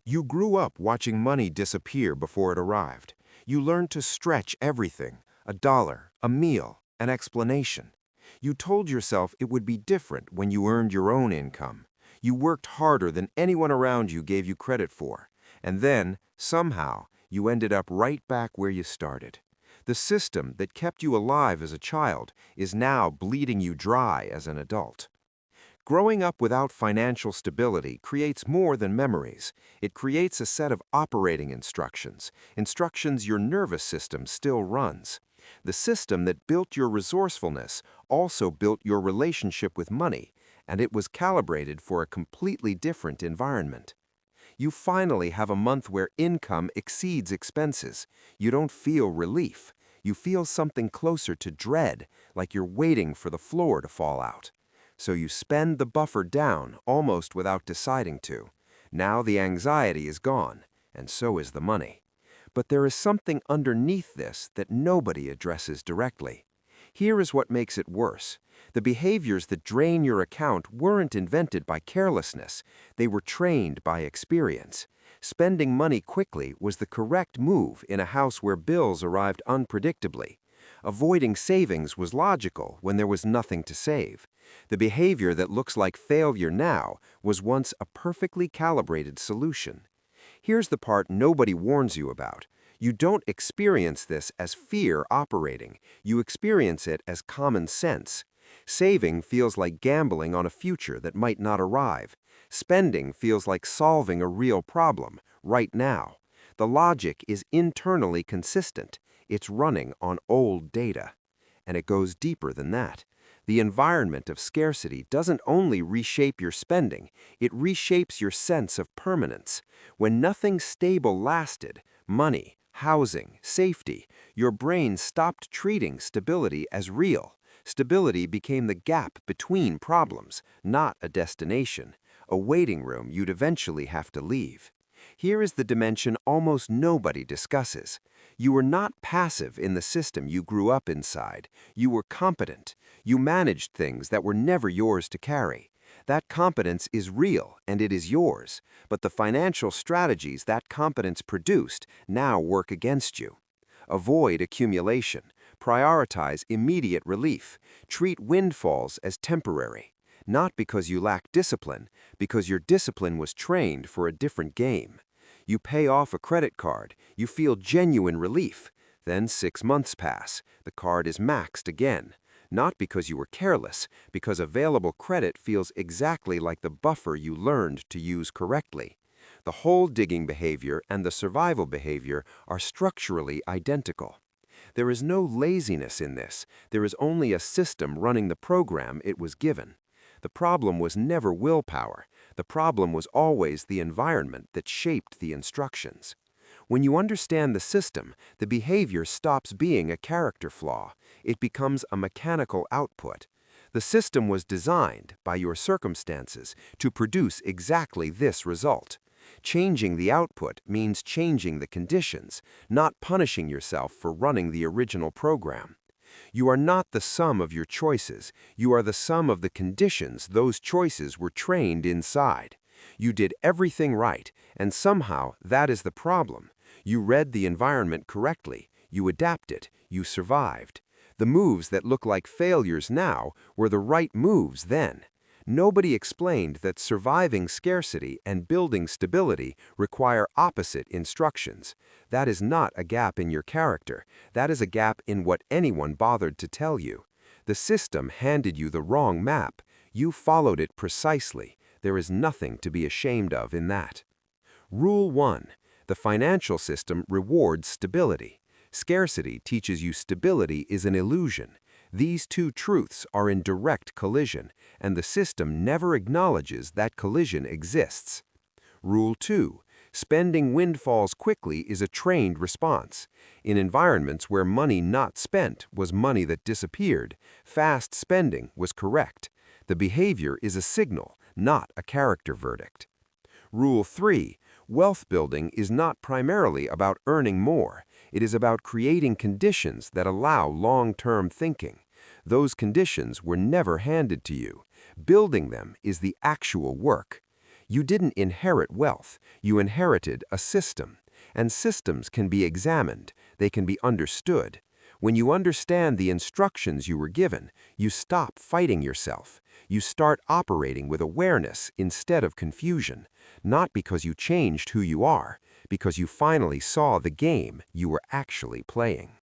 You grew up watching money disappear before it arrived. You learned to stretch everything, a dollar, a meal, an explanation. You told yourself it would be different when you earned your own income. You worked harder than anyone around you gave you credit for. And then, somehow, you ended up right back where you started. The system that kept you alive as a child is now bleeding you dry as an adult. Growing up without financial stability creates more than memories. It creates a set of operating instructions, instructions your nervous system still runs. The system that built your resourcefulness also built your relationship with money, and it was calibrated for a completely different environment. You finally have a month where income exceeds expenses. You don't feel relief. You feel something closer to dread, like you're waiting for the floor to fall out. So you spend the buffer down almost without deciding to. Now the anxiety is gone, and so is the money. But there is something underneath this that nobody addresses directly. Here is what makes it worse. The behaviors that drain your account weren't invented by carelessness. They were trained by experience. Spending money quickly was the correct move in a house where bills arrived unpredictably. Avoiding savings was logical when there was nothing to save. The behavior that looks like failure now was once a perfectly calibrated solution. Here's the part nobody warns you about. You don't experience this as fear operating. You experience it as common sense. Saving feels like gambling on a future that might not arrive. Spending feels like solving a real problem, right now. The logic is internally consistent. It's running on old data. And it goes deeper than that. The environment of scarcity doesn't only reshape your spending, it reshapes your sense of permanence. When nothing stable lasted, money, housing, safety, your brain stopped treating stability as real. Stability became the gap between problems, not a destination, a waiting room you'd eventually have to leave. Here is the dimension almost nobody discusses. You were not passive in the system you grew up inside. You were competent. You managed things that were never yours to carry. That competence is real and it is yours, but the financial strategies that competence produced now work against you. Avoid accumulation. Prioritize immediate relief. Treat windfalls as temporary. Not because you lack discipline, because your discipline was trained for a different game. You pay off a credit card, you feel genuine relief. Then 6 months pass, the card is maxed again. Not because you were careless, because available credit feels exactly like the buffer you learned to use correctly. The hole-digging behavior and the survival behavior are structurally identical. There is no laziness in this, there is only a system running the program it was given. The problem was never willpower. The problem was always the environment that shaped the instructions. When you understand the system, the behavior stops being a character flaw. It becomes a mechanical output. The system was designed, by your circumstances, to produce exactly this result. Changing the output means changing the conditions, not punishing yourself for running the original program. You are not the sum of your choices. You are the sum of the conditions those choices were trained inside. You did everything right, and somehow that is the problem. You read the environment correctly. You adapted. You survived. The moves that look like failures now were the right moves then. Nobody explained that surviving scarcity and building stability require opposite instructions. That is not a gap in your character. That is a gap in what anyone bothered to tell you. The system handed you the wrong map. You followed it precisely. There is nothing to be ashamed of in that. Rule 1. The financial system rewards stability. Scarcity teaches you stability is an illusion. These two truths are in direct collision, and the system never acknowledges that collision exists. Rule 2. Spending windfalls quickly is a trained response. In environments where money not spent was money that disappeared, fast spending was correct. The behavior is a signal, not a character verdict. Rule 3. Wealth building is not primarily about earning more. It is about creating conditions that allow long-term thinking. Those conditions were never handed to you. Building them is the actual work. You didn't inherit wealth, you inherited a system. And systems can be examined, they can be understood. When you understand the instructions you were given, you stop fighting yourself. You start operating with awareness instead of confusion, not because you changed who you are, because you finally saw the game you were actually playing.